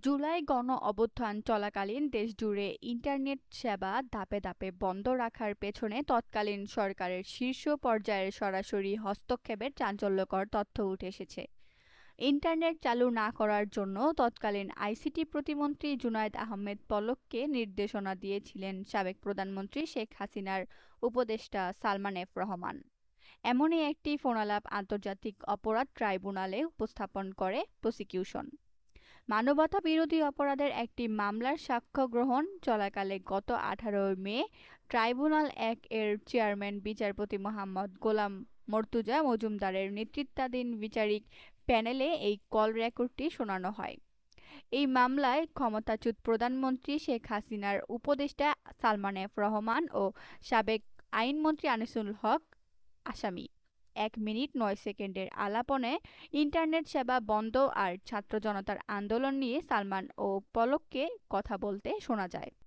জুলাই গণ-অভ্যুত্থান চলাকালীন দেশজুড়ে ইন্টারনেট সেবা ধাপে ধাপে বন্ধ রাখার পেছনে তৎকালীন সরকারের শীর্ষ পর্যায়ের সরাসরি হস্তক্ষেপের চাঞ্চল্যকর তথ্য উঠে এসেছে। ইন্টারনেট চালু না করার জন্য তৎকালীন আইসিটি প্রতিমন্ত্রী জুনায়েদ আহমেদ পলককে নির্দেশনা দিয়েছিলেন সাবেক প্রধানমন্ত্রী শেখ হাসিনার উপদেষ্টা সালমান এফ রহমান। এমনই একটি ফোনালাপ আন্তর্জাতিক অপরাধ ট্রাইব্যুনালে উপস্থাপন করে প্রসিকিউশন। মানবতা বিরোধী অপরাধের একটি মামলার সাক্ষ্য গ্রহণ চলাকালে গত 18 মে ট্রাইব্যুনাল ১ এর চেয়ারম্যান বিচারপতি মোহাম্মদ গোলাম মর্তুজা মজুমদারের নেতৃত্বাধীন বিচারিক প্যানেলে এই কল রেকর্ডটি শোনানো হয়। এই মামলায় ক্ষমতাচ্যুত প্রধানমন্ত্রী শেখ হাসিনার উপদেষ্টা সালমান এফ রহমান ও সাবেক আইনমন্ত্রী আনিসুল হক আসামি। ১ মিনিট ৯ সেকেন্ডের আলাপনে ইন্টারনেট সেবা বন্ধ আর ছাত্র জনতার আন্দোলন নিয়ে সালমান ও পলককে কথা বলতে শোনা যায়।